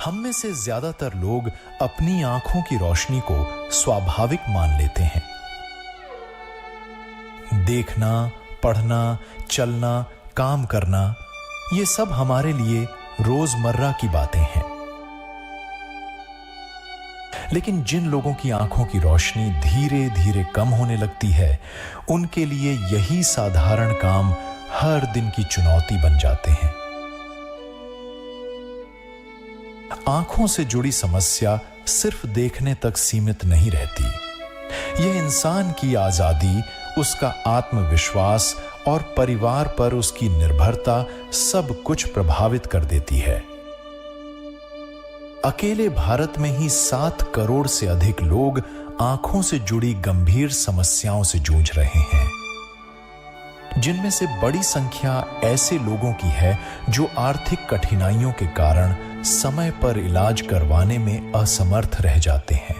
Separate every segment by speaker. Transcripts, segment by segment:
Speaker 1: हम में से ज्यादातर लोग अपनी आंखों की रोशनी को स्वाभाविक मान लेते हैं। देखना, पढ़ना, चलना, काम करना, ये सब हमारे लिए रोजमर्रा की बातें हैं। लेकिन जिन लोगों की आंखों की रोशनी धीरे धीरे कम होने लगती है, उनके लिए यही साधारण काम हर दिन की चुनौती बन जाते हैं। आंखों से जुड़ी समस्या सिर्फ देखने तक सीमित नहीं रहती। यह इंसान की आजादी, उसका आत्मविश्वास और परिवार पर उसकी निर्भरता सब कुछ प्रभावित कर देती है। अकेले भारत में ही 7 करोड़ से अधिक लोग आंखों से जुड़ी गंभीर समस्याओं से जूझ रहे हैं, जिनमें से बड़ी संख्या ऐसे लोगों की है जो आर्थिक कठिनाइयों के कारण समय पर इलाज करवाने में असमर्थ रह जाते हैं।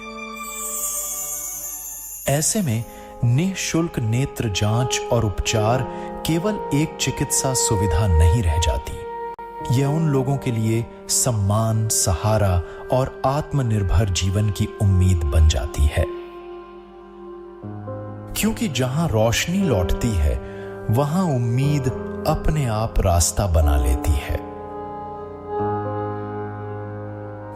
Speaker 1: ऐसे में निःशुल्क नेत्र जांच और उपचार केवल एक चिकित्सा सुविधा नहीं रह जाती। यह उन लोगों के लिए सम्मान, सहारा और आत्मनिर्भर जीवन की उम्मीद बन जाती है। क्योंकि जहां रोशनी लौटती है, वहां उम्मीद अपने आप रास्ता बना लेती है।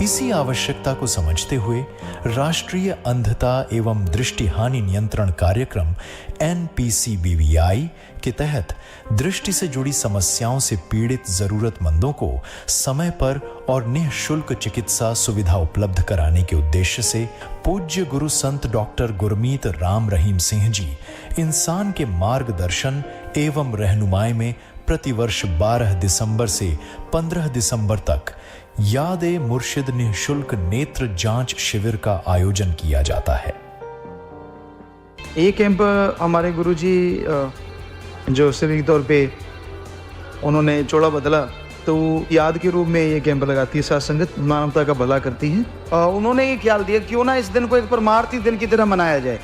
Speaker 1: इसी आवश्यकता को समझते हुए राष्ट्रीय अंधता एवं दृष्टिहानि नियंत्रण कार्यक्रम NPCBVI के तहत दृष्टि से जुड़ी समस्याओं से पीड़ित जरूरतमंदों को समय पर और निःशुल्क चिकित्सा सुविधा उपलब्ध कराने के उद्देश्य से पूज्य गुरु संत डॉक्टर गुरमीत राम रहीम सिंह जी इंसान के मार्गदर्शन एवं रहनुमाई में प्रतिवर्ष 12 दिसंबर से 15 दिसंबर तक याद-ए मुर्शिद निःशुल्क नेत्र जांच शिविर का आयोजन किया जाता है।
Speaker 2: ये कैंप हमारे गुरुजी जो सिविक तौर पे उन्होंने चौड़ा बदला, तो याद के रूप में ये कैंप लगाती है। साथ संगत मानवता का भला करती है। उन्होंने ये ख्याल दिया क्यों ना इस दिन को एक परमार्थी दिन की तरह मनाया जाए।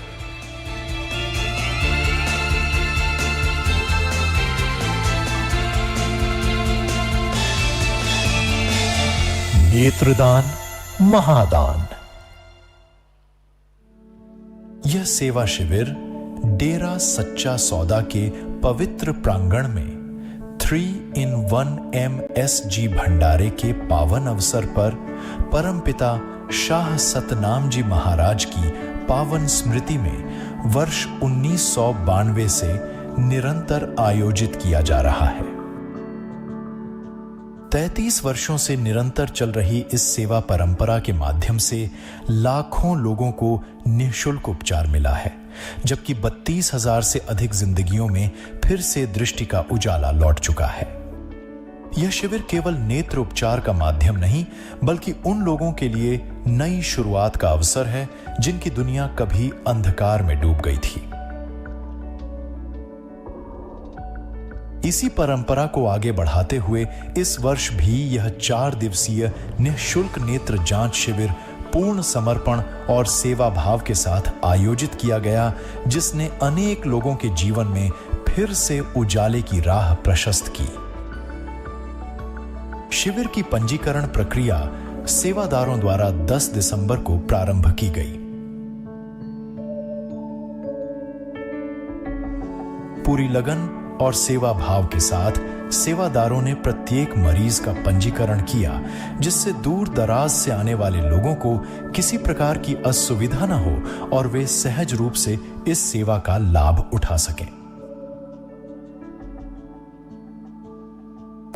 Speaker 1: नेत्रदान महादान। यह सेवा शिविर डेरा सच्चा सौदा के पवित्र प्रांगण में 3-in-1 MSG भंडारे के पावन अवसर पर परमपिता शाह सतनाम जी महाराज की पावन स्मृति में वर्ष 1992 से निरंतर आयोजित किया जा रहा है। 33 वर्षों से निरंतर चल रही इस सेवा परंपरा के माध्यम से लाखों लोगों को निःशुल्क उपचार मिला है, जबकि 32,000 से अधिक जिंदगियों में फिर से दृष्टि का उजाला लौट चुका है। यह शिविर केवल नेत्र उपचार का माध्यम नहीं, बल्कि उन लोगों के लिए नई शुरुआत का अवसर है जिनकी दुनिया कभी अंधकार में डूब गई थी। इसी परंपरा को आगे बढ़ाते हुए इस वर्ष भी यह 4 दिवसीय निःशुल्क नेत्र जांच शिविर पूर्ण समर्पण और सेवा भाव के साथ आयोजित किया गया, जिसने अनेक लोगों के जीवन में फिर से उजाले की राह प्रशस्त की। शिविर की पंजीकरण प्रक्रिया सेवादारों द्वारा 10 दिसंबर को प्रारंभ की गई। पूरी लगन और सेवा भाव के साथ सेवादारों ने प्रत्येक मरीज का पंजीकरण किया, जिससे दूर दराज से आने वाले लोगों को किसी प्रकार की असुविधा न हो और वे सहज रूप से इस सेवा का लाभ उठा सकें।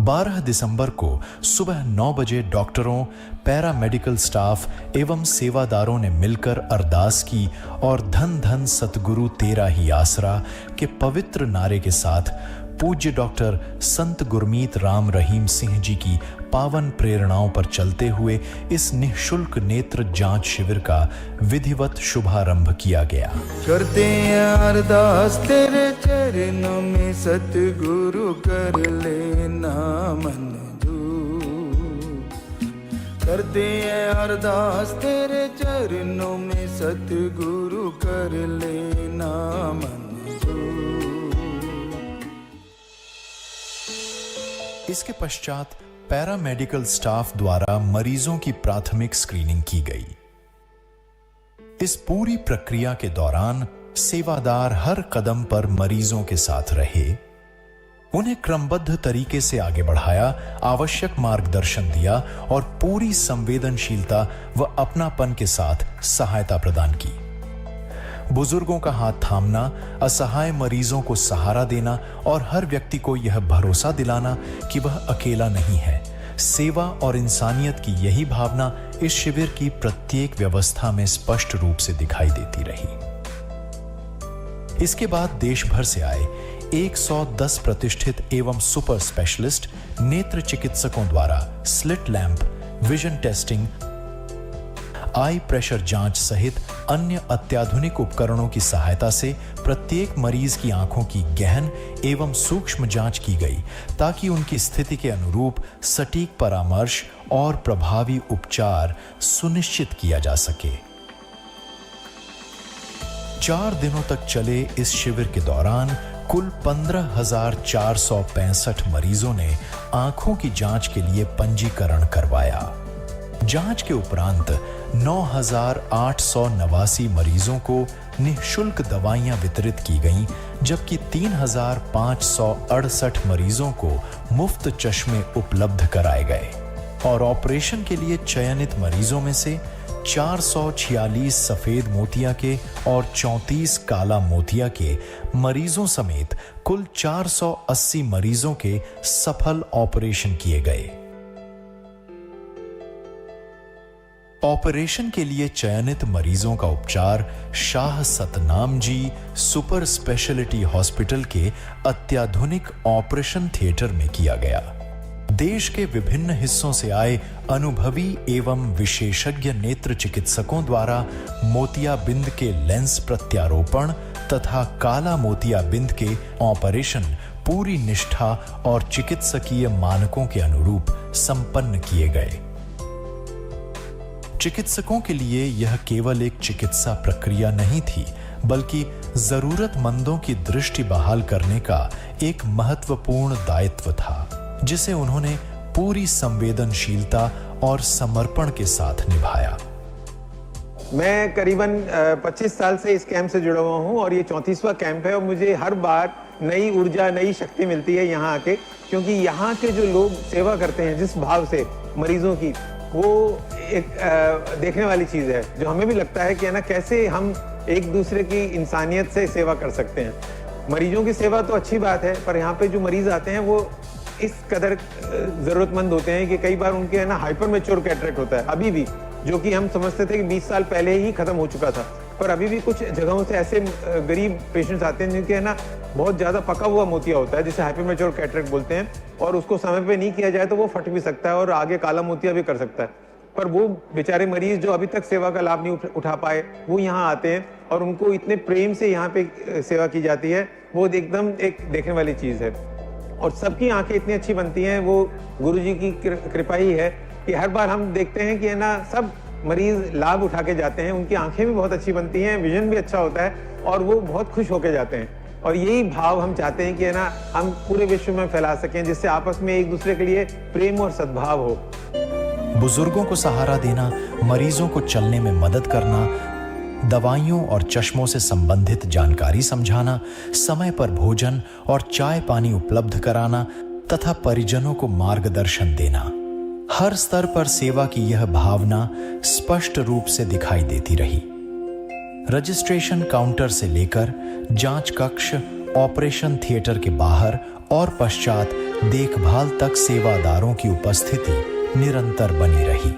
Speaker 1: 12 दिसंबर को सुबह 9 बजे डॉक्टरों, पैरामेडिकल स्टाफ एवं सेवादारों ने मिलकर अरदास की और धन धन सतगुरु तेरा ही आसरा के पवित्र नारे के साथ पूज्य डॉक्टर संत गुरमीत राम रहीम सिंह जी की पावन प्रेरणाओं पर चलते हुए इस निःशुल्क नेत्र जांच शिविर का विधिवत शुभारंभ किया गया।
Speaker 3: करते हैं अरदास तेरे चरणों में सतगुरु कर लेना मंजूर। करते हैं अरदास तेरे चरणों में सतगुरु कर लेना मंजूर।
Speaker 1: इसके पश्चात पैरामेडिकल स्टाफ द्वारा मरीजों की प्राथमिक स्क्रीनिंग की गई। इस पूरी प्रक्रिया के दौरान सेवादार हर कदम पर मरीजों के साथ रहे, उन्हें क्रमबद्ध तरीके से आगे बढ़ाया, आवश्यक मार्गदर्शन दिया और पूरी संवेदनशीलता व अपनापन के साथ सहायता प्रदान की। बुजुर्गों का हाथ थामना, असहाय मरीजों को सहारा देना और हर व्यक्ति को यह भरोसा दिलाना कि वह अकेला नहीं है। सेवा और इंसानियत की यही भावना इस शिविर की प्रत्येक व्यवस्था में स्पष्ट रूप से दिखाई देती रही। इसके बाद देश भर से आए 110 प्रतिष्ठित एवं सुपर स्पेशलिस्ट नेत्र चिकित्सकों द्वारा स्लिट लैंप, विजन टेस्टिंग, आई प्रेशर जांच सहित अन्य अत्याधुनिक उपकरणों की सहायता से प्रत्येक मरीज की आंखों की गहन एवं सूक्ष्म जांच की गई ताकि उनकी स्थिति के अनुरूप सटीक परामर्श और प्रभावी उपचार सुनिश्चित किया जा सके। 4 दिनों तक चले इस शिविर के दौरान कुल 15,465 मरीजों ने आंखों की जांच के लिए पंजीकरण करवाया। जांच के उपरांत 9,889 मरीजों को निःशुल्क दवाइयां वितरित की गईं, जबकि 3,568 मरीजों को मुफ्त चश्मे उपलब्ध कराए गए और ऑपरेशन के लिए चयनित मरीजों में से 446 सफेद मोतिया के और 34 काला मोतिया के मरीजों समेत कुल 480 मरीजों के सफल ऑपरेशन किए गए। ऑपरेशन के लिए चयनित मरीजों का उपचार Shah Satnam ji super speciality hospital के अत्याधुनिक ऑपरेशन थिएटर में किया गया। देश के विभिन्न हिस्सों से आए अनुभवी एवं विशेषज्ञ नेत्र चिकित्सकों द्वारा मोतियाबिंद के लेंस प्रत्यारोपण तथा काला मोतियाबिंद के ऑपरेशन पूरी निष्ठा और चिकित्सकीय मानकों के अनुरूप संपन्न किए गए। चिकित्सकों के लिए यह केवल एक चिकित्सा प्रक्रिया नहीं थी, बल्कि जरूरतमंदों की दृष्टि बहाल करने का एक महत्वपूर्ण दायित्व था, जिसे उन्होंने पूरी संवेदनशीलता और समर्पण के साथ निभाया।
Speaker 4: मैं करीबन 25 साल से इस कैंप से जुड़ा हुआ हूं और ये 34वां कैंप है और मुझे हर बार नई ऊर्जा, नई शक्ति मिलती है यहाँ आके, क्योंकि यहाँ के जो लोग सेवा करते हैं जिस भाव से मरीजों की, वो एक देखने वाली चीज है, जो हमें भी लगता है कि है ना, कैसे हम एक दूसरे की इंसानियत से सेवा कर सकते हैं। मरीजों की सेवा तो अच्छी बात है, पर यहाँ पे जो मरीज आते हैं वो इस कदर जरूरतमंद होते हैं कि कई बार उनके है ना हाइपर मैच्योर कैटरेक्ट होता है अभी भी, जो कि हम समझते थे कि 20 साल पहले ही खत्म हो चुका था, पर अभी भी कुछ जगहों से ऐसे गरीब पेशेंट्स आते हैं जिनके है ना बहुत ज्यादा पका हुआ मोतिया होता है, जिसे हाइपर मैच्योर कैटरेक्ट बोलते हैं, और उसको समय पे नहीं किया जाए तो वो फट भी सकता है और आगे काला मोतिया भी कर सकता है। पर वो बेचारे मरीज जो अभी तक सेवा का लाभ नहीं उठा पाए, वो यहाँ आते हैं और उनको इतने प्रेम से यहाँ पे सेवा की जाती है, वो एकदम एक देखने वाली चीज है। और सबकी आंखें इतनी अच्छी बनती हैं, वो गुरुजी की कृपा ही है कि हर बार हम देखते हैं कि है ना सब मरीज लाभ उठा के जाते हैं, उनकी आंखें भी बहुत अच्छी बनती हैं, विजन भी अच्छा होता है और वो बहुत खुश होके जाते हैं। और यही भाव हम चाहते हैं कि है ना हम पूरे विश्व में फैला सकें, जिससे आपस में एक दूसरे के लिए प्रेम और सद्भाव हो।
Speaker 1: बुजुर्गों को सहारा देना, मरीजों को चलने में मदद करना, दवाइयों और चश्मों से संबंधित जानकारी समझाना, समय पर भोजन और चाय पानी उपलब्ध कराना तथा परिजनों को मार्गदर्शन देना, हर स्तर पर सेवा की यह भावना स्पष्ट रूप से दिखाई देती रही। रजिस्ट्रेशन काउंटर से लेकर जांच कक्ष, ऑपरेशन थिएटर के बाहर और पश्चात देखभाल तक सेवादारों की उपस्थिति निरंतर बनी रही।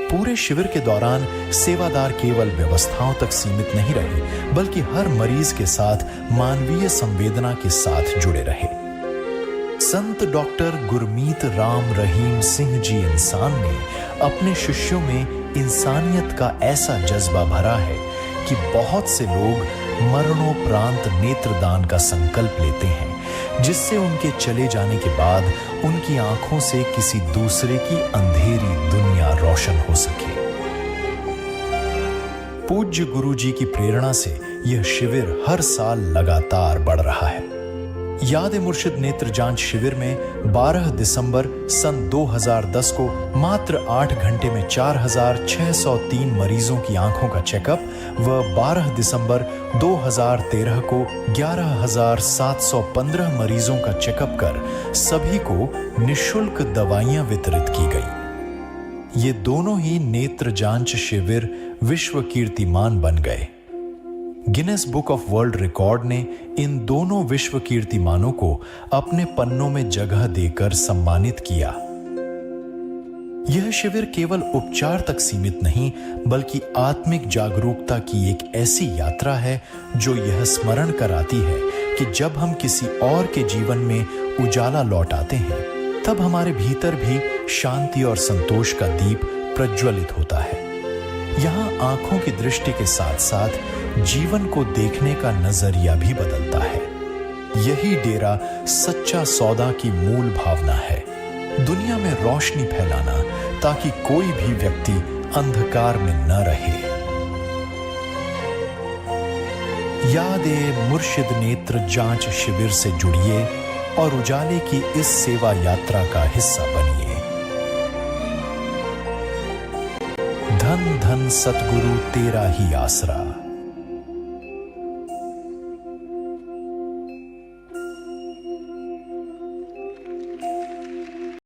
Speaker 1: पूरे शिविर के दौरान सेवादार केवल व्यवस्थाओं तक सीमित नहीं रहे, बल्कि हर मरीज के साथ मानवीय संवेदना के साथ जुड़े रहे। संत डॉक्टर गुरमीत राम रहीम सिंह जी इंसान ने अपने शिष्यों में इंसानियत का ऐसा जज्बा भरा है कि बहुत से लोग मरणोपरांत नेत्रदान का संकल्प लेते हैं, जिससे उनके चले जाने के बाद उनकी आंखों से किसी दूसरे की अंधेरी दुनिया रोशन हो सके। पूज्य गुरु जी की प्रेरणा से यह शिविर हर साल लगातार बढ़ रहा है। याद मुर्शिद नेत्र जांच शिविर में 12 दिसंबर सन 2010 को मात्र 8 घंटे में 4,603 मरीजों की आंखों का चेकअप व 12 दिसंबर 2013 को 11,715 मरीजों का चेकअप कर सभी को निःशुल्क दवाइयां वितरित की गई। ये दोनों ही नेत्र जांच शिविर विश्व कीर्तिमान बन गए। Guinness book of world record ने इन दोनों विश्व कीर्तिमानों को अपने पन्नों में जगह देकर सम्मानित किया। यह शिविर केवल उपचार तक सीमित नहीं बल्कि आत्मिक जागरूकता की एक ऐसी यात्रा है जो यह स्मरण कराती है कि जब हम किसी और के जीवन में उजाला लौट आते हैं तब हमारे भीतर भी शांति और संतोष का दीप प्रज्वलित होता है। यहाँ आंखों की दृष्टि के साथ साथ जीवन को देखने का नजरिया भी बदलता है। यही डेरा सच्चा सौदा की मूल भावना है, दुनिया में रोशनी फैलाना ताकि कोई भी व्यक्ति अंधकार में न रहे। याद मुर्शिद नेत्र जांच शिविर से जुड़िए और उजाले की इस सेवा यात्रा का हिस्सा बनिए। धन धन सतगुरु तेरा ही आसरा।